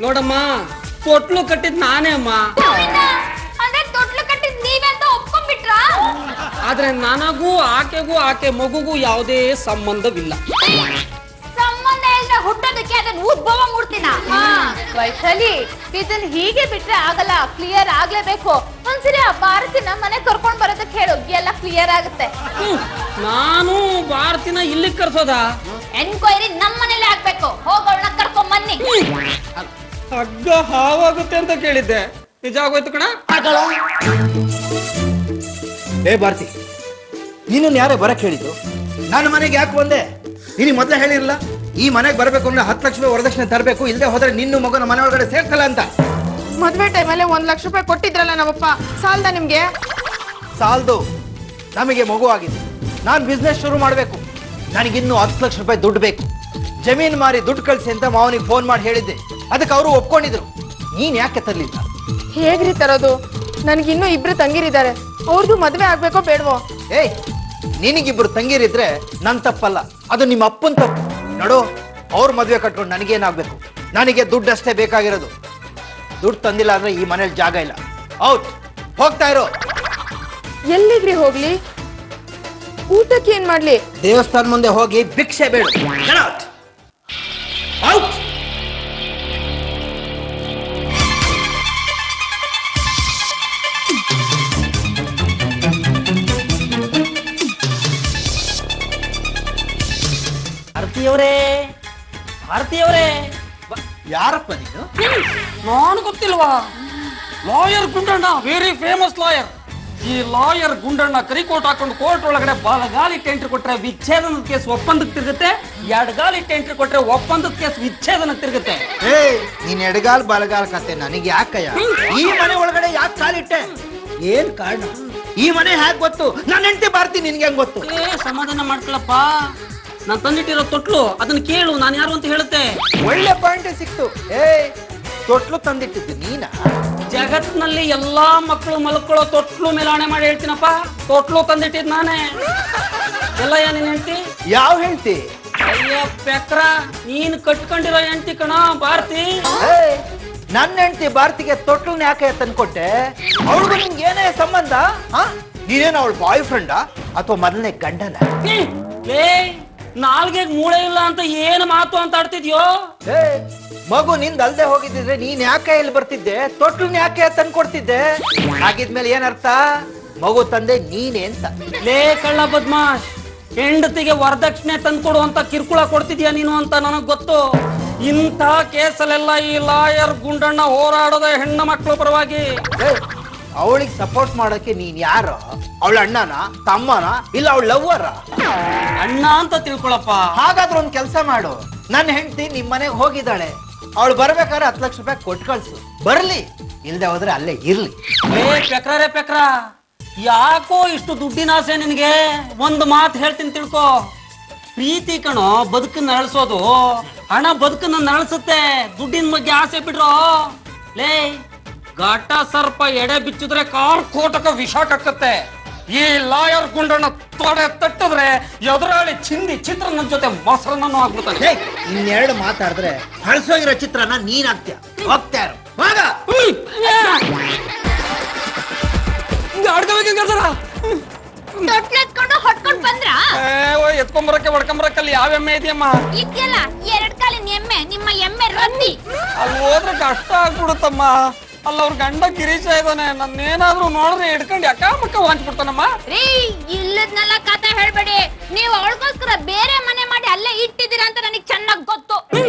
ನೋಡಮ್ಮ, ತೊಟ್ಲು ಕಟ್ಟಿದ್ ನಾನೇ ಅಮ್ಮ. ಅಂದ್ರೆ ತೊಟ್ಲು ಕಟ್ಟಿದ್ ನೀವೇ ಅಂತ ಒಪ್ಕೊಂಡ್ಬಿಟ್ರಾ? ಆದ್ರೆ ನನಗೂ ಆಕೆಗೂ ಆಕೆ ಮಗುಗೂ ಯಾವುದೇ ಸಂಬಂಧವಿಲ್ಲ. ಸಂಬಂಧ ಇಲ್ದ ಹುಟ್ಟೋದಕ್ಕೆ ಅದನ್ನ ಉದ್ಭವ ಮೂಡ್ತೀನ. ವೈಶಾಲಿ, ಇದನ್ನ ಹೀಗೆ ಬಿಟ್ರೆ ಆಗಲ್ಲ, ಕ್ಲಿಯರ್ ಆಗ್ಲೇಬೇಕು. ಒಂದ್ಸರಿ ಆ ಭಾರತಿನ ಮನೆ ಕರ್ಕೊಂಡ್ ಬರೋದಕ್ಕೆ ಹೇಳು, ಎಲ್ಲ ಕ್ಲಿಯರ್ ಆಗುತ್ತೆ. ನಾನು ಭಾರತಿನ ಇಲ್ಲಿ ಕರ್ಸೋದ? ಎನ್ಕ್ವೈರಿ ನಮ್ಮ ಮನೇಲಿ ಆಗ್ಬೇಕು. ಹೋಗೋಳ್ನ ಕರ್ಕೊಂಡ್ ಬನ್ನಿ. ಹಗ್ಗ ಹಾವಾಗುತ್ತೆ ಅಂತ ಕೇಳಿದ್ದೆ, ನಿಜ ಆಗೋಯ್ತು ಕಣ. ಏ ಭಾರತಿ, ನೀನು ಯಾರೇ ಬರಕ್ ಹೇಳಿದ್ರು? ನನ್ನ ಮನೆಗೆ ಯಾಕೆ ಬಂದೆ? ನೀನು ಮೊದಲೇ ಹೇಳಿರಲ್ಲ, ಈ ಮನೆಗೆ ಬರಬೇಕು ಅಂದ್ರೆ 10 ಲಕ್ಷ ರೂಪಾಯಿ ವರದಕ್ಷಿಣೆ ತರಬೇಕು, ಇಲ್ಲದೆ ಹೋದ್ರೆ ನಿನ್ನ ಮಗನ ಮನೆ ಒಳಗಡೆ ಸೇರ್ಸಲ್ಲ ಅಂತ. ಮದ್ವೆ ಟೈಮಲ್ಲೇ 1 ಲಕ್ಷ ರೂಪಾಯಿ ಕೊಟ್ಟಿದ್ರಲ್ಲ ನಮ್ಮಪ್ಪ, ಸಾಲ್ದ ನಿಮ್ಗೆ? ಸಾಲ್ದು. ನಮಗೆ ಮಗು ಆಗಿದೆ, ನಾನು ಬಿಸ್ನೆಸ್ ಶುರು ಮಾಡಬೇಕು, ನನಗಿನ್ನೂ 10 ಲಕ್ಷ ರೂಪಾಯಿ ದುಡ್ಡು ಬೇಕು. ಜಮೀನು ಮಾರಿ ದುಡ್ಡು ಕಳಿಸಿ ಅಂತ ಮಾವನಿಗೆ ಫೋನ್ ಮಾಡಿ ಹೇಳಿದ್ದೆ, ಅದಕ್ಕೆ ಅವರು ಒಪ್ಕೊಂಡಿದ್ರು. ನೀನ್ ಯಾಕೆ ತರಲಿಲ್ಲ? ಹೇಗ್ರಿ ತರೋದು? ನನ್ಗಿನ್ನೂ 2 ತಂಗಿರಿದ್ದಾರೆ, ಅವ್ರದ್ದು ಮದ್ವೆ ಆಗ್ಬೇಕೋ ಬೇಡವೋ? ಏಯ್, ನಿನಗಿಬ್ರು ತಂಗಿರಿದ್ರೆ ನನ್ ತಪ್ಪಲ್ಲ, ಅದು ನಿಮ್ಮ ಅಪ್ಪನ ತಪ್ಪು. ನೋಡು, ಅವ್ರ ಮದ್ವೆ ಕಟ್ಕೊಂಡು ನನಗೇನಾಗ್ಬೇಕು? ನನಗೆ ದುಡ್ಡು ಅಷ್ಟೇ ಬೇಕಾಗಿರೋದು. ದುಡ್ಡು ತಂದಿಲ್ಲ ಅಂದ್ರೆ ಈ ಮನೇಲಿ ಜಾಗ ಇಲ್ಲ. ಔಟ್, ಹೋಗ್ತಾ ಇರೋ. ಎಲ್ಲಿಗ್ರಿ ಹೋಗ್ಲಿ? ಊಟಕ್ಕೆ ಏನ್ ಮಾಡ್ಲಿ? ದೇವಸ್ಥಾನ ಮುಂದೆ ಹೋಗಿ ಭಿಕ್ಷೆ ಬೇಡ. ಔಟ್. ಭಾರತೀಯವರೇ, ಯಾರಪ್ಪ ನೀನು? ನಾನು ಗೊತ್ತಿಲ್ವಾ? Lawyer Gundanna, very famous lawyer. ಈ ಲಾಯರ್ ಗುಂಡಣ್ಣ ಕರಿಕೋಟ್ ಹಾಕೊಂಡು ಕೋರ್ಟ್ ಒಳಗಡೆ ಬಲಗಾಲಿ ಎಂಟ್ರಿ ಕೊಟ್ರೆ ವಿಚ್ಛೇದನದ ಕೇಸ್ ಒಪ್ಪಂದಕ್ಕೆ ತಿರುಗುತ್ತೆ, ಎಡಗಾಲಿ ಎಂಟ್ರಿ ಕೊಟ್ರೆ ಒಪ್ಪಂದದ ಕೇಸ್ ವಿಚ್ಛೇದನಕ್ಕೆ ತಿರುಗುತ್ತೆ. ಏ, ನೀನ್ ಎಡಗಾಲ್ ಬಲಗಾಲ್ ಕತೆ ನನಗೆ ಯಾಕಯ್ಯ? ಈ ಮನೆ ಒಳಗಡೆ ಯಾಕೆ ಕಾಲಿಟ್ಟೆ? ಏನ್ ಕಾರಣ? ಈ ಮನೆ ಹ್ಯಾಕ್ ಗೊತ್ತು? ನನ್ನ ಹೆಂಡತಿ ಭಾರತಿ ನಿನ್ಗೆ ಹೆಂಗ್ ಗೊತ್ತು? ಸಮಾಧಾನ ಮಾಡ್ಕೊಳಪ್ಪ. ನಾನ್ ತಂದಿಟ್ಟಿರೋ ತೊಟ್ಲು, ಅದನ್ನ ಕೇಳು, ನಾನು ಯಾರು ಅಂತ ಹೇಳುತ್ತೆ. ಒಳ್ಳೆ ಪಾಯಿಂಟ್ ಸಿಕ್ತು. ಏ, ತೊಟ್ಲು ತಂದಿಟ್ಟಿದ್ದು ನೀನಾ? ಜಗತ್ನಲ್ಲಿ ಎಲ್ಲಾ ಮಕ್ಕಳು ಮಲ್ಕೊಳ್ಳೋ ತೊಟ್ಲು ಮೇಲಾಣೆ ಮಾಡಿ ಹೇಳ್ತೀನಪ್ಪ, ತೊಟ್ಲು ತಂದಿಟ್ಟಿದ್ ನಾನೇ. ಎಲ್ಲ ಏನೇನ್ ಹೇಳ್ತಿ? ಯಾವ ಹೇಳ್ತಿ? ಅಯ್ಯ ಪೆಕ್ರ, ನೀನ್ ಕಟ್ಕೊಂಡಿರೋ ಹೆಂಡತಿ ಕಣ ಭಾರತಿ. ನನ್ನ ಹೆಂಡತಿ ಭಾರತಿಗೆ ತೊಟ್ಲನ್ನ ಯಾಕೆ ತಂದ್ಕೊಟ್ಟೆ? ಅವಳಿಗೂ ನಿನ್ಗೆ ಏನೇ ಸಂಬಂಧ? ನೀನೇನು ಅವಳ ಬಾಯ್ ಫ್ರೆಂಡಾ ಅಥವಾ ಮೊದಲನೇ ಗಂಡನ? ಲೇ, ನಾಲ್ಗೆಗ್ ಮೂಳೆ ಇಲ್ಲ ಅಂತ ಏನು ಮಾತು ಅಂತ ಆಡ್ತಿದ್ಯೋ? ಮಗು ನಿಂದ ಅಲ್ದೆ ಹೋಗಿದ್ರೆ ನೀನ್ ಯಾಕೆ ಇಲ್ಲಿ ಬರ್ತಿದ್ದೆ? ತೊಟ್ಲನ್ನ ಯಾಕೆ ತಂದ್ಕೊಡ್ತಿದ್ದೆ? ಹಾಗಿದ್ಮೇಲೆ ಏನರ್ಥ? ಮಗು ತಂದೆ ನೀನೇ ಅಂತ. ಲೇ ಕಳ್ಳ ಬದ್ಮಾಶ್, ಹೆಂಡತಿಗೆ ವರದಕ್ಷಿಣೆ ತಂದ್ಕೊಡು ಅಂತ ಕಿರುಕುಳ ಕೊಡ್ತಿದ್ಯಾ ನೀನು ಅಂತ ನನಗ್ ಗೊತ್ತು. ಇಂಥ ಕೇಸಲ್ಲೆಲ್ಲ ಈ ಲಾಯರ್ ಗುಂಡಣ್ಣ ಹೋರಾಡೋದ ಹೆಣ್ಣು ಮಕ್ಕಳು ಪರವಾಗಿ. ಅವಳಿಗೆ ಸಪೋರ್ಟ್ ಮಾಡೋಕೆ ನೀನ್ ಯಾರು? ಅವಳ ಅಣ್ಣನ, ತಮ್ಮನ, ಇಲ್ಲ ಅವಳ ಲವ್ವರ? ಅಣ್ಣ ಅಂತ ತಿಳ್ಕೊಳಪ್ಪ. ಹಾಗಾದ್ರೆ ಒಂದ್ ಕೆಲ್ಸ ಮಾಡು, ನನ್ನ ಹೆಂಡತಿ ನಿಮ್ ಮನೆಗೆ ಹೋಗಿದ್ದಾಳೆ, ಅವಳು ಬರ್ಬೇಕಾದ್ರೆ 10 ಲಕ್ಷ ರೂಪಾಯಿ ಕೊಟ್ಟು ಕಳ್ಸು. ಬರ್ಲಿ, ಇಲ್ದೆ ಹೋದ್ರೆ ಅಲ್ಲೇ ಇರ್ಲಿ. ಪೆಕ್ರೇ ಪೆಕ್ರ, ಯಾಕೋ ಇಷ್ಟು ದುಡ್ಡಿನ ಆಸೆ ನಿನಗೆ? ಒಂದು ಮಾತು ಹೇಳ್ತೀನಿ ತಿಳ್ಕೊ, ಪ್ರೀತಿ ಕಣೋ ಬದುಕನ್ನ ನರಳಿಸೋದು, ಹಣ ಬದುಕನ್ನ ನರಳಿಸುತ್ತೆ, ದುಡ್ಡಿನ ಬಗ್ಗೆ ಆಸೆ ಬಿಡ್ರೋ. ಲೇ, ಘಟ ಸರ್ಪ ಎಡೆ ಬಿಚ್ಚಿದ್ರೆ ಕಾರ್ಕೋಟಕ ವಿಷ ಕಕ್ಕತ್ತೆ. ಈ ಲಾಯರ್ ಗುಂಡಣ್ಣ ತೊಡೆ ತಟ್ಟಿದ್ರೆ ಎದುರಾಳಿ ಚಿಂದಿ ಚಿತ್ರನ ಜೊತೆ ಮೊಸರನ್ನು ಆಗ್ಬಿಡ್ತಾನೆ. ಇನ್ನೆರಡು ಮಾತಾಡಿದ್ರೆ ಹಳಸೋಗಿರೋ ಚಿತ್ರನ ನೀನ್ ಆಗ್ತೀಯ. ಹೋಗ್ತಾ ಇರು. ತೊಟ್ಲೆತ್ಕೊಂಡು ಹೊಟ್ಕೊಂಡ್ ಬಂದ್ರ? ಎತ್ಕೊಂಬರಕ್ಕೆ ಹೊಡ್ಕೊಂಬರಕ್ಕಲ್ಲಿ ಯಾವ ಎಮ್ಮೆ ಇದೆಯಮ್ಮ? ಇದೆಯಲ್ಲ 2 ಕಾಲಿನ ಎಮ್ಮೆ, ನಿಮ್ಮ ಎಮ್ಮೆ ರದ್ದಿ. ಅಲ್ಲಿ ಹೋದ್ರೆ ಕಷ್ಟ ಆಗ್ಬಿಡುತ್ತಮ್ಮ. ಅಲ್ಲ ಅವ್ರ ಗಂಡ ಗಿರೀಶ ಇದಾನೆ, ನನ್ನೇನಾದ್ರೂ ನೋಡ್ರೆ ಹಿಡ್ಕೊಂಡು ಅಕ್ಕ ವಾಂಚ್ಬಿಡ್ತಾನಮ್ಮ. ರೀ, ಇಲ್ಲದ್ನೆಲ್ಲ ಕತೆ ಹೇಳ್ಬೇಡಿ. ನೀವು ಅವಳಿಗೋಸ್ಕರ ಬೇರೆ ಮನೆ ಮಾಡಿ ಅಲ್ಲೇ ಇಟ್ಟಿದ್ದೀರಾ ಅಂತ ನನಗೆ ಚೆನ್ನಾಗ್ ಗೊತ್ತು.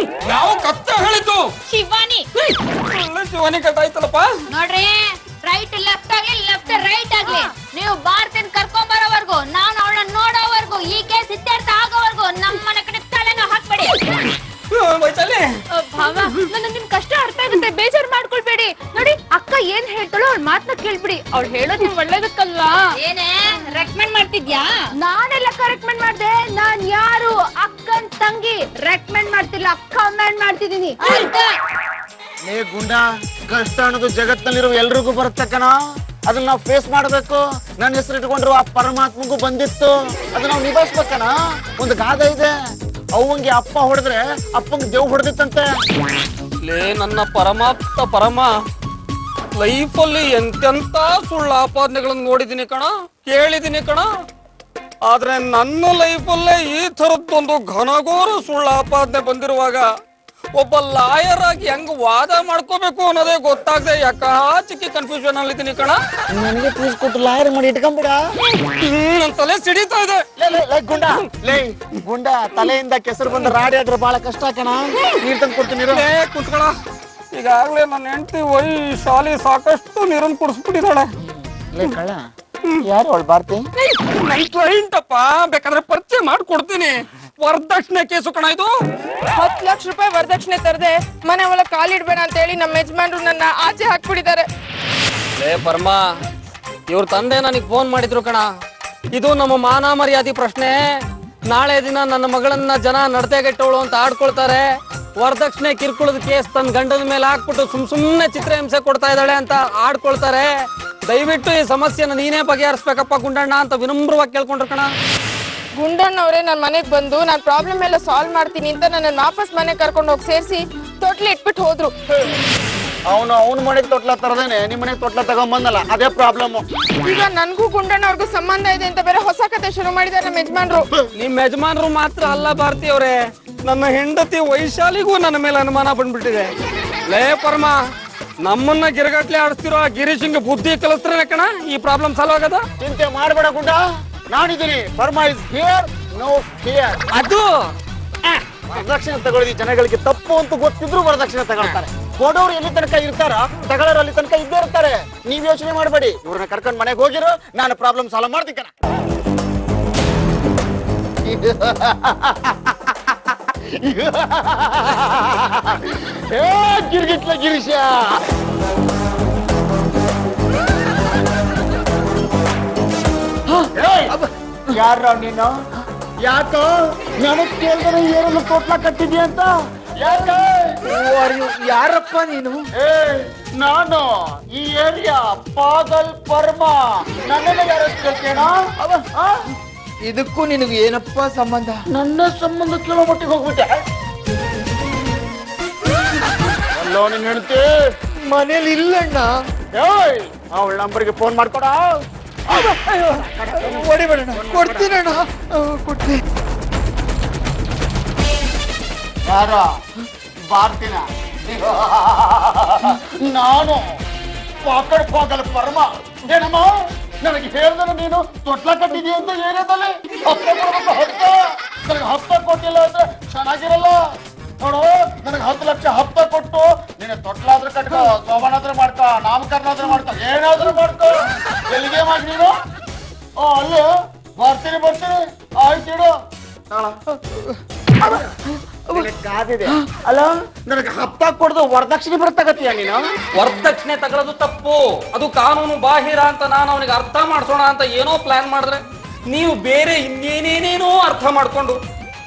ಯಾವ ಕತ್ತೆ ಹೇಳಿದ್ದು? ಶಿವಾನಿ. ಶಿವಾನಿ ಕಟ್ಟಾಯ್ತಲ್ಲಪ್ಪ. ನೋಡ್ರಿ, ರೈಟ್ ಲೆಫ್ಟ್ ಆಗ್ಲಿ, ಲೆಫ್ಟ್ ರೈಟ್ ಆಗ್ಲಿ, ನೀವು ಭಾರತಿನ ಕರ್ಕೊಂಡ್ ಬರೋವರ್ಗು, ನಾನು ಅವಳನ್ನ ನೋಡೋವರ್ಗು, ಈ ಕೇಸ್ ಇತ್ಯರ್ಥ ಆಗೋವರ್ಗು ನಮ್ಮ ಮನೆ ಕಡೆ ತಲೆನೂ ಹಾಕ್ಬೇಡಿ. ವೈಶಾಲಿ, ಭಾವ, ನನಗೆ ನಿಮ್ ಕಷ್ಟ ಅರ್ಥ ಆಗುತ್ತೆ, ಬೇಜಾರು ಮಾಡ್ಕೊಳ್ಬೇಡಿ. ಕೇಳ್ಬೇಡಿ. ನೋಡಿ ಅಕ್ಕ ಏನ್ ಹೇಳ್ತಾಳೋ ಅವ್ಳ ಮಾತನ್ನ ಕೇಳ್ಬಿಡಿ. ಅವ್ಳು ಹೇಳೋದ್ ನೀವ್ ಒಳ್ಳೇದಕ್ಕಲ್ಲ. ಏನೇ ರೆಕಮೆಂಡ್ ಮಾಡ್ತಿದ್ಯಾ? ನಾನೆಲ್ಲ ರೆಕಮೆಂಡ್ ಮಾಡ್ದೆ. ನಾನ್ ಯಾರು ಅಕ್ಕನ್ ತಂಗಿ ರೆಕಮೆಂಡ್ ಮಾಡ್ತಿಲ್ಲ, ಕಮೆಂಡ್ ಮಾಡ್ತಿದೀನಿ. ಲೇ ಗುಂಡ, ಕಷ್ಟ ಅನ್ನೋದು ಜಗತ್ತಿನಲ್ಲಿರೋ ಎಲ್ರಿಗೂ ಬರುತ್ತೆ ಕಣ. ಅದನ್ನ ನಾವು ಫೇಸ್ ಮಾಡ್ಬೇಕು. ನನ್ನ ಹೆಸರು ಇಟ್ಕೊಂಡ್ರು ಆ ಪರಮಾತ್ಮಗೂ ಬಂದಿತ್ತು, ಅದನ್ನ ನಾವು ನಿಭಾಯಿಸ್ಬೇಕಣ. ಒಂದು ಗಾದೆ ಇದೆ, ಅವಂಗೆ ಅಪ್ಪ ಹೊಡೆದ್ರೆ ಅಪ್ಪಂಗೆ ದೇವ್ ಹೊಡೆದಿತ್ತಂತೆ. ಲೇ ನನ್ನ ಪರಮಾಪ್ತ ಪರಮ, ಲೈಫಲ್ಲಿ ಎಂತೆಂತ ಸುಳ್ಳು ಆಪಾದನೆಗಳನ್ನು ನೋಡಿದೀನಿ ಕಣ, ಕೇಳಿದೀನಿ ಕಣ. ಆದ್ರೆ ನನ್ನ ಲೈಫಲ್ಲೇ ಈ ಥರದ್ದೊಂದು ಘನಘೋರ ಸುಳ್ಳು ಆಪಾದನೆ ಬಂದಿರುವಾಗ ಒಬ್ಬ ಲಾಯರ್ ಆಗಿ ಹೆಂಗ್ ವಾದ ಮಾಡ್ಕೋಬೇಕು ಅನ್ನೋದೇ ಗೊತ್ತಾಗದೆ ಚಿಕ್ಕಿ ಕನ್ಫ್ಯೂಷನ್ ಅಲ್ಲಿದ್ದೀನಿ ಕಣ. ನನಗೆ ಫೀಸ್ ಕೊಟ್ಟು ಲಾಯರ್ ಮಾಡಿ ಇಟ್ಕೊಂಬಿಡ. ನನ್ ತಲೆ ಸಿಡಿತಾ ಇದೆ. ಗುಂಡ, ಲೇ ಗುಂಡ, ತಲೆಯಿಂದ ಕೆಸರು ಬಂದ ರಾಡಿ ಆದ್ರೆ ಬಹಳ ಕಷ್ಟ ಕಣ. ನೀರ್ ತಂದು ಕೊಡ್ತೀನಿ. ಲೇ ಕುತ್ಕೊಳ. ಈಗಾಗ್ಲೇ ನನ್ನ ಹೆಂಡತಿ ಶಾಲೆ ಸಾಕಷ್ಟು ನೀರನ್ನು ಕುಡಿಸ್ಬಿಟ್ಟಿದ್ದಾಳೆ. ಲೇ ಕಳ್ಳ, ಯಾರು ಅವಳು ಭಾರತಿ? ನನ್ ಕ್ಲೈಂಟ್ ಅಪ್ಪ, ಬೇಕಾದ್ರೆ ಪರಿಚಯ ಮಾಡ್ಕೊಡ್ತೀನಿ. ವರದಕ್ಷಿಣೆ ಕೇಸು ಕಣ ಇದು. 10 ಲಕ್ಷ ರೂಪಾಯಿ ವರದಕ್ಷಿಣೆ ತರದೆ ಮನೆ ಒಳಗೆ ಕಾಲಿಡ್ಬೇಡ ಅಂತ ಹೇಳಿ ನಮ್ಮ ಯಜಮಾನ್ರು ನನ್ನ ಆಚೆ ಹಾಕ್ಬಿಟ್ಟಿದ್ದಾರೆ. ಲೇ ಪರಮ, ಇವ್ರ ತಂದೆ ನನಗೆ ಫೋನ್ ಮಾಡಿದ್ರು ಕಣ. ಇದು ನಮ್ಮ ಮಾನ ಮರ್ಯಾದೆ ಪ್ರಶ್ನೆ. ನಾಳೆ ದಿನ ನನ್ನ ಮಗಳನ್ನ ಜನ ನಡತೆಗೆಟ್ಟವಳು ಅಂತ ಆಡ್ಕೊಳ್ತಾರೆ. ವರದಕ್ಷಿಣೆ ಕಿರ್ಕುಳದ ಕೇಸ್ ತನ್ನ ಗಂಡದ ಮೇಲೆ ಹಾಕ್ಬಿಟ್ಟು ಸುಮ್ನೆ ಚಿತ್ರಹಿಂಸೆ ಕೊಡ್ತಾ ಇದ್ದಾಳೆ ಅಂತ ಆಡ್ಕೊಳ್ತಾರೆ. ದಯವಿಟ್ಟು ಈ ಸಮಸ್ಯೆನ ನೀನೇ ಬಗೆಹರಿಸ್ಬೇಕಪ್ಪ ಗುಂಡಣ್ಣ ಅಂತ ವಿನಮ್ರವಾಗಿ ಕೇಳ್ಕೊಂಡ್ರು ಕಣ. ಗುಂಡಣ್ಣವ್ರೆ ನನ್ನ ಮನೆಗೆ ಬಂದು ನಾನು ಪ್ರಾಬ್ಲಮ್ ಎಲ್ಲ ಸಾಲ್ವ್ ಮಾಡ್ತೀನಿ ಅಂತ ನನ್ನ ವಾಪಸ್ ಮನೆ ಕರ್ಕೊಂಡು ಹೋಗಿ ಸೇರಿಸಿ ತೊಟ್ಲಿ ಇಟ್ಬಿಟ್ಟು ಹೋದ್ರು. ಅವನು ಮನೆಗೆ ತೊಟ್ಲ ತರದೇನೆ ನಿಮ್ಮ ಮನೆಗೆ ತೊಟ್ಲ ತಗೊಂಬಂದಲ್ಲ, ಅದೇ ಪ್ರಾಬ್ಲಮ್. ಈಗ ನನ್ಗೂ ಗುಂಡಣ್ಣವ್ರಿಗೂ ಸಂಬಂಧ ಇದೆ ಅಂತ ಬೇರೆ ಹೊಸ ಕತೆ ಶುರು ಮಾಡಿದ್ದಾರೆ ನಮ್ಮ ಯಜಮಾನ್ರು. ನಿಮ್ ಯಜಮಾನ್ರು ಮಾತ್ರ ಅಲ್ಲ ಭಾರತಿ ಅವ್ರೆ, ನನ್ನ ಹೆಂಡತಿ ವೈಶಾಲಿಗೂ ನನ್ನ ಮೇಲೆ ಅನುಮಾನ ಬಂದ್ಬಿಟ್ಟಿದೆ. ಲೇ ಪರಮ, ನಮ್ಮನ್ನ ಗಿರಗಟ್ಲೆ ಆಡಿಸ್ತಿರೋ ಆ ಗಿರೀಶಂಗೆ ಬುದ್ಧಿ ಕಲಿಸ್ತಾರೆ ಕಣ ಈ ಪ್ರಾಬ್ಲಮ್ ಸಾಲ್ವ್ ಆಗದ. ಚಿಂತೆ ಮಾಡಬೇಡ ಗುಂಡ, ನಾನಿದ್ದೀನಿ. ಫರ್ಮಾ ಇಸ್ ಹಿಯರ್, ನೋ ಫಿಯರ್. ಅದು ವರದಕ್ಷಿಣೆ ತಗೊಳ್ಳಿ ಜನಗಳಿಗೆ ತಪ್ಪು ಅಂತ ಗೊತ್ತಿದ್ರು ವರದಕ್ಷಿಣೆ ತಗೊಳ್ತಾರೆ. ಕೊಡೋರು ಎಲ್ಲಿ ತನಕ ಇರ್ತಾರ, ತಗೊಳ್ಳೋರು ಅಲ್ಲಿ ತನಕ ಇದ್ದೇ ಇರ್ತಾರೆ. ನೀವ್ ಯೋಚನೆ ಮಾಡಬೇಡಿ. ಇವ್ರನ್ನ ಕರ್ಕೊಂಡು ಮನೆಗೆ ಹೋಗಿರೋ, ನಾನು ಪ್ರಾಬ್ಲಮ್ ಸಾಲ್ವ್ ಮಾಡ್ತೀನಿ ಕಣ. ಏ ಗಿರ್ಗಿಟ್ಲ ಗಿರೀಶ, ಯಾರ ನೀನು? ಯಾಕೋ ನನಗ್ ಕೇಳಿದ್ರೆ ಏರಲು ತೋಟ್ಲ ಕಟ್ಟಿದ್ಯಾ ಅಂತ? ಯಾರಪ್ಪ ನೀನು? ಏ ನಾನು ಈ ಏರಿಯಾ ಪಾಗಲ್ ಪರ್ಮ. ನನ್ನೆಲ್ಲ ಯಾರು ಕೇಳ್ತೇನ? ಇದಕ್ಕೂ ನಿನಗೆ ಏನಪ್ಪ ಸಂಬಂಧ? ನನ್ನ ಸಂಬಂಧ ಕೇಳೋ ಮಟ್ಟಿಗೆ ಹೋಗ್ಬಿಟ್ಟೆ. ಅಲ್ಲೋ ನಿನ್ ಹೇಳ್ತಿ ಮನೇಲಿ ಇಲ್ಲಣ್ಣ. ಏಯ್ ಅವಳ ನಂಬರ್ಗೆ ಫೋನ್ ಮಾಡ್ಕೊಡ. ಹೊಡಿಬೇಡಣ್ಣ, ಕೊಡ್ತೀನಣ್ಣ, ಕೊಡ್ತೀನಿ. ಯಾರ ಬಾರ್ತಿನ? ನಾನು ಪಾಗಲ್ ಪರಮ. ಏನಮ್ಮ ನನಗೆ ಹೇಳ್ದನು ನೀನು ತೊಟ್ಲ ಕಟ್ಟಿದೀಯ ಅಂತ ಏರಿಯಾದಲ್ಲಿ? ಹಪ್ತ ಕೊಡ್ಬೇಕು, ಹಪ್ತ. ನನಗೆ ಹಪ್ತ ಕೊಟ್ಟಿಲ್ಲ ಅಂದ್ರೆ ಚೆನ್ನಾಗಿರಲ್ಲ ನೋಡು. ನನಗೆ 10 ಲಕ್ಷ ಹಪ್ತ ಕೊಟ್ಟು ನೀನು ತೊಟ್ಲಾದ್ರೂ ಕಟ್ಕೋ, ಸೋಮನಾದ್ರೂ ಮಾಡ್ಕೋ, ನಾಮಕರಣ ಆದ್ರೂ ಮಾಡ್ಕೋ, ಏನಾದ್ರೂ ಮಾಡ್ಕೋ. ಎಲ್ಲಿಗೆ ಮಾಡಿ ನೀನು? ಅಲ್ಲೇ ಬರ್ತೀನಿ. ಆಯ್ತು ಇಡು. ಕಾದಿದೆ ಅಲ್ಲ, ನನಗೆ ಹಪ್ತ ಕೊಡ್ದು ವರದಕ್ಷಿಣೆ ಬರ್ತಗತ್ತೀಯ ನೀನು? ವರದಕ್ಷಿಣೆ ತಗೊಳ್ಳೋದು ತಪ್ಪು, ಅದು ಕಾನೂನು ಬಾಹಿರ ಅಂತ ನಾನು ಅವನಿಗೆ ಅರ್ಥ ಮಾಡ್ಸೋಣ ಅಂತ ಏನೋ ಪ್ಲಾನ್ ಮಾಡಿದ್ರೆ ನೀವು ಬೇರೆ ಇನ್ನೇನೇನೇನೋ ಅರ್ಥ ಮಾಡ್ಕೊಂಡು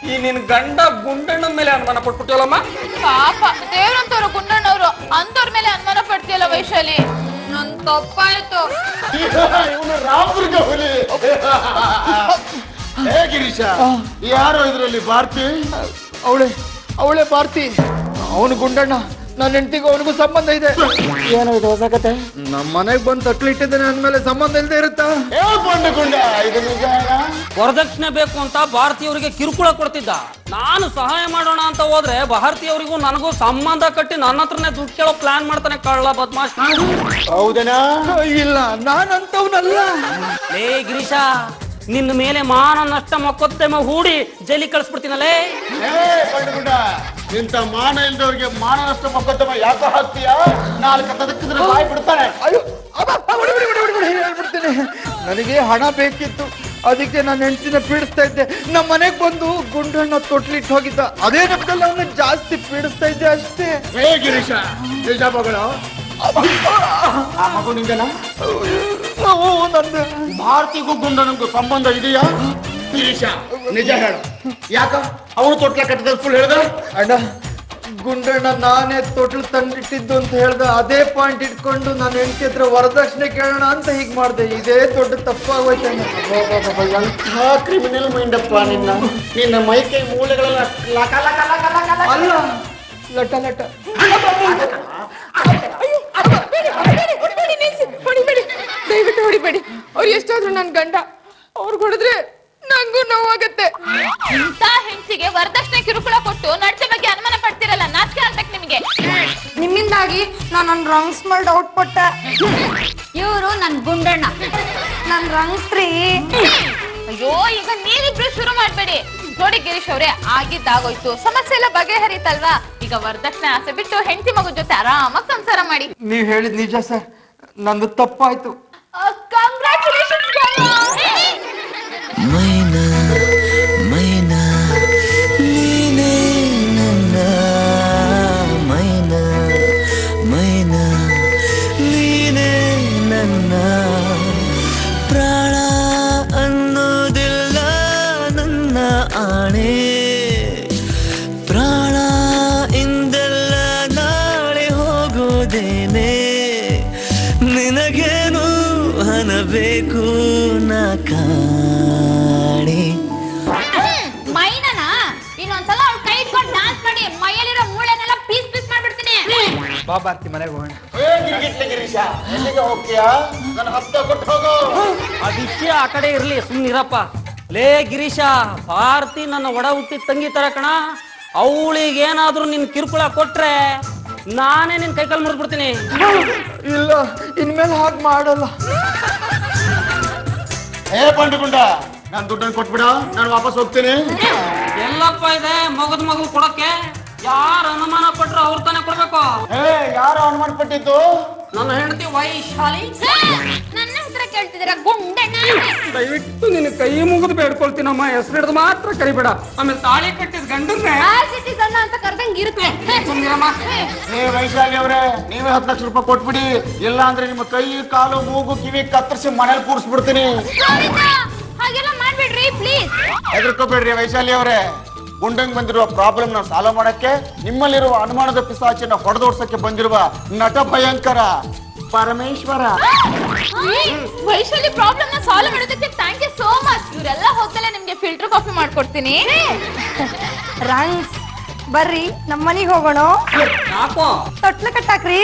ಈ ನಿನ್ ಗಂಡ ಗುಂಡಣ್ಣನ ಮೇಲೆ ಅನುಮಾನ ಪಟ್ಬಿಟ್ಟಿವಲ್ಲಮ್ಮ. ಪಾಪ ದೇವ್ರಂತವ್ರು ಗುಂಡಣ್ಣವ್ರು, ಅಂತವ್ರ ಮೇಲೆ ಅನುಮಾನ ಪಡ್ತೀಯಲ್ಲ ವೈಶಾಲಿ. ನನ್ ತಪ್ಪಾಯ್ತು. ಇವನು ರಾಮದುರ್ಗ ಹುಲಿ. ಹೇ ಗಿರೀಶ, ಯಾರೋ ಇದ್ರಲ್ಲಿ ಭಾರತಿ? ಅವಳೇ ಭಾರತಿ. ಅವನು ಗುಂಡಣ್ಣ, ನನ್ನ ಹೆಂಡತಿಗೂ ಅವನಿಗೂ ಸಂಬಂಧ ಇದೆ. ಏನೋ ಇದು ಹೊಸ ಕತೆ. ನಮ್ಮ ಮನೆಗೆ ಬಂದು ತಟ್ಲು ಇಟ್ಟಿದ್ದೇನೆ ಅಂದ್ಮೇಲೆ ಸಂಬಂಧ ಇಲ್ಲದೆ ಇರುತ್ತಾ? ಗುಂಡ, ಇದು ನಿಜ? ವರದಕ್ಷಿಣೆ ಬೇಕು ಅಂತ ಭಾರತೀಯವರಿಗೆ ಕಿರುಕುಳ ಕೊಡ್ತಿದ್ದ. ನಾನು ಸಹಾಯ ಮಾಡೋಣ ಅಂತ ಹೋದ್ರೆ ಭಾರತೀಯವರಿಗೂ ನನಗೂ ಸಂಬಂಧ ಕಟ್ಟಿ ನನ್ನ ಹತ್ರನೇ ದುಡ್ಡು ಕೇಳೋ ಪ್ಲಾನ್ ಮಾಡ್ತಾನೆ ಕಳ್ಳ ಬದ್ಮಾಶ್. ಹೌದನಾ? ಇಲ್ಲ, ನಾನಂತವನಲ್ಲ. ಲೇ ಗಿರೀಶ, ನಿನ್ನ ಮೇಲೆ ಮಾನ ನಷ್ಟ ಮೊಕ್ಕೊತ್ತೆಮ ಹೂಡಿ ಜೈಲಿ ಕಳಿಸ್ಬಿಡ್ತೀನಲ್ಲೇ. ಗುಂಡ, ಇಂಥ ಮಾನ ಇಲ್ದವ್ರಿಗೆ ಮಾನ ನಷ್ಟ ಮೊಕದ್ದಮ ಯಾಕೆ ಹಾಕ್ತೀಯ? 4 ತದಕ್ಕಿದ್ರೆ ಬಾಯಿ ಬಿಡ್ತಾನೆ. ಅಯ್ಯೋ, ಹೇಳ್ಬಿಡ್ತೀನಿ. ನನಗೆ ಹಣ ಬೇಕಿತ್ತು, ಅದಕ್ಕೆ ನಾನು ಹೆಂಡತಿನ ಪೀಡಿಸ್ತಾ ಇದ್ದೆ. ನಮ್ಮ ಮನೆಗೆ ಬಂದು ಗುಂಡಣ್ಣ ತೊಟ್ಲಿಟ್ಟು ಹೋಗಿದ್ದ. ಅದೇ ನಮ್ಮಲ್ಲಿ ಅವನ್ನ ಜಾಸ್ತಿ ಪೀಡಿಸ್ತಾ ಇದ್ದೆ ಅಷ್ಟೇ. ಹೇ ಗಿರೀಶ, ನಿಜ ಮಗಳು, ಆ ಮಗು ನಿಂದೆನಾ? ಭಾರತಿಗೂ ಗುಂಡನಿಗೂ ಸಂಬಂಧ ಇದೆಯಾ? ಗಿರೀಶ ನಿಜ ಹೇಳು, ಯಾಕ ಅವನು ತೊಟ್ಲ ಕಟ್ಟಿದ ಸುಳ್ಳು ಹೇಳ್ದ? ಅಣ್ಣ ಗುಂಡಣ್ಣ ನಾನೇ ತೊಟ್ಲು ತಂದಿಟ್ಟಿದ್ದು ಅಂತ ಹೇಳ್ದ. ಅದೇ ಪಾಯಿಂಟ್ ಇಟ್ಕೊಂಡು ನಾನು ಹೆಂಡತಿ ಹತ್ರ ವರದಕ್ಷಿಣೆ ಕೇಳೋಣ ಅಂತ ಹೀಗ್ ಮಾಡ್ದೆ. ಇದೇ ದೊಡ್ಡ ತಪ್ಪಾಗೋಯ್ತಣ್ಣ. ಎಂಥ ಕ್ರಿಮಿನಲ್ ಮೈಂಡಪ್ಪ ನಿನ್ನ ಮೈಕೈ ಮೂಳೆಗಳೆಲ್ಲ ಲಕ ಲಕ ಲಕ ಲಕ ಲಕ. ಅಲ್ಲ ಲಟ ಲಟ. ಹೊಡಿಬೇಡಿ, ದಯವಿಟ್ಟು ಹೊಡಿಬೇಡಿ. ಅವ್ರು ಎಷ್ಟಾದ್ರೂ ನನ್ ಗಂಡ, ಅವ್ರಿಗೆ ಹೊಡೆದ್ರೆ ನಂಗೂ ನೋವಾಗತ್ತೆ. ಇಂಥ ಹೆಂಡತಿಗೆ ವರದಕ್ಷಿಣೆ ಕಿರುಕುಳ ಕೊಟ್ಟು ನಡತೆ ಬಗ್ಗೆ ಅನುಮಾನ ಪಡ್ತಿರಲ್ಲ, ನಾಚಿಕೆ ಆಗ್ಬೇಕು ನಿಮ್ಗೆ. ನಿಮ್ಮಿಂದಾಗಿ ನಾನು ನನ್ನ ರಂಗ್ಸ್ ಮೇಲೆ ಡೌಟ್ ಪಟ್ಟೆ. ಇವರು ನನ್ ಗುಂಡಣ್ಣ. ನನ್ ರಂಗ್ಸ್ ರೀ. ಅಯ್ಯೋ, ಈಗ ನೀವಿಬ್ರು ಶುರು ಮಾಡ್ಬೇಡಿ. ನೋಡಿ ಗಿರೀಶ್ ಅವ್ರೆ, ಆಗಿದ್ದಾಗೋಯ್ತು, ಸಮಸ್ಯೆ ಎಲ್ಲ ಬಗೆಹರಿತಲ್ವಾ? ಈಗ ವರದಕ್ಷಿಣೆ ಆಸೆ ಬಿಟ್ಟು ಹೆಂಡತಿ ಮಗು ಜೊತೆ ಆರಾಮಾಗಿ ಸಂಸಾರ ಮಾಡಿ. ನೀವ್ ಹೇಳಿದ್ ನಿಜ ಸರ್, ನಂದು ತಪ್ಪಾಯ್ತು. ಕಂಗ್ರಾಚುಲೇಷನ್. ಮೈನಾ ಮೈನಾ ನೀನೇ ನನ್ನ ಮೈನಾ ಮೈನಾ ನೀನೇ ನನ್ನ ಪ್ರಾಣ ಅನ್ನೋದಿಲ್ಲ ನನ್ನ ಆಣೆ. ಪ್ರಾಣ ಇಂದೆಲ್ಲ ನಾಳೆ ಹೋಗೋದೇನೆ. ನಿನಗೇನು ಹಣ ಬೇಕು ನಾ ಕಾಣೆ. ಮೈನಾ ಇನ್ನೊಂದ್ಸಲ ಅವ್ಳ ಕೈ ಇಟ್ಕೊಂಡು ಡಾನ್ಸ್ ಮಾಡಿ ಮೈಯಲ್ಲಿರೋ ಮೂಳೆನೆಲ್ಲ ಪೀಸ್ ಪೀಸ್ ಮಾಡ್ಬಿಡ್ತೀನಿ. ಬಾ ಭಾರತಿ ಮನೆಗೆ ಹೋಗೋಣ. ಗಿರೀಶ ಎಲ್ಲಿಗೆ ಹೋಗ್ತೀಯಾ? ನನ್ನ ಹತ್ತ ಕೊಟ್ಟು ಹೋಗು. ಆ ವಿಷಯ ಆ ಕಡೆ ಇರ್ಲಿ, ಸುಮ್ಮನಿರಪ್ಪ. ಲೇ ಗಿರೀಶ, ಭಾರತಿ ನನ್ನ ಒಡ ಹುಟ್ಟಿದ ತಂಗಿ ತರ ಕಣ. ಅವಳಿಗೇನಾದ್ರೂ ನಿನ್ ಕಿರುಕುಳ ಕೊಟ್ರೆ ನಾನೇ ನಿನ್ ಕೈಕಾಲು ಮುರಿದ್ಬಿಡ್ತೀನಿ. ಇಲ್ಲ ಇನ್ಮೇಲೆ ಹಾಗೆ ಮಾಡಲ್ಲ. ಏ ಪಂಡುಗುಂಡ, ನಾನು ದುಡ್ಡನ್ನು ಕೊಟ್ಬಿಡ, ನಾನು ವಾಪಸ್ ಹೋಗ್ತೀನಿ. ಎಲ್ಲಪ್ಪ ಇದೆ ಮಗದ್ ಮಗು ಕೊಡಕ್ಕೆ? ಯಾರು ಅನುಮಾನ ಪಟ್ರು ಅವ್ರ ತಾನೇ ಕೊಡ್ಬೇಕು. ಯಾರು ಅನುಮಾನ ಪಟ್ಟಿದ್ದು? ನನ್ನ ಹೆಂಡತಿ ವೈಶಾಲಿ. ನನ್ನ ಹೆಸರ ಕೇಳ್ತಿದ್ದೀರಾ ಗುಂಡಣ್ಣ? ದಯವಿಟ್ಟು ನಿನ್ನ ಕೈ ಮುಗಿದು ಬೇಡ್ಕೊಳ್ತೀನಮ್ಮ, ಹೆಸರು ಹಿಡಿದು ಮಾತ್ರ ಕರಿಬೇಡ. ಆಮೇಲೆ ತಾಳಿ ಕಟ್ಟಿದ ಗಂಡನ್ನೇ ಗಂಡ ಅಂತ ಕರ್ದಂಗ್ ಇರುತ್ತೆ. ವೈಶಾಲಿ ಅವರೇ, ನೀವೇ 10 ಲಕ್ಷ ರೂಪಾಯಿ ಕೊಟ್ಬಿಡಿ, ಇಲ್ಲ ಅಂದ್ರೆ ನಿಮ್ಮ ಕೈ ಕಾಲು ಮೂಗು ಕಿವಿ ಕತ್ತರಿಸಿ ಮನೇಲಿ ಕೂರಿಸ್ಬಿಡ್ತೀನಿ. ಹಾಗೆಲ್ಲ ಮಾಡ್ಬಿಡ್ರಿ ಪ್ಲೀಸ್. ಹೆದರ್ಕೋಬೇಡ್ರಿ ವೈಶಾಲಿ ಅವರೇ. ಗುಂಡಂಗ್ ಬಂದಿರುವ ಪ್ರಾಬ್ಲಮ್ ನ ಸಾಲ್ವ್ ಮಾಡಕ್ಕೆ, ನಿಮ್ಮಲ್ಲಿರುವ ಅನುಮಾನದ ಪಿಸಾಚಿನ ಹೊಡೆದೋಡ್ಸಕ್ಕೆ ಬಂದಿರುವ ನಟ ಭಯಂಕರ ಪರಮೇಶ್ವರ. ವೈಶಾಲಿ ಪ್ರಾಬ್ಲಮ್ ನ ಸಾಲ್ವ್ ಮಾಡೋದಕ್ಕೆ ಥ್ಯಾಂಕ್ ಯು ಸೋ ಮಚ್. ಇವರೆಲ್ಲ ಹೋದ್ಮೇಲೆ ನಿಮ್ಗೆ ಫಿಲ್ಟರ್ ಕಾಫಿ ಮಾಡ್ಕೊಡ್ತೀನಿ. ರಂಗ್ಸ್ ಬರ್ರಿ ನಮ್ಮನಿಗೆ ಹೋಗೋಣ. ಯಾಕೋ ತೊಟ್ಲು ಕಟ್ಟಾಕ್ರಿ.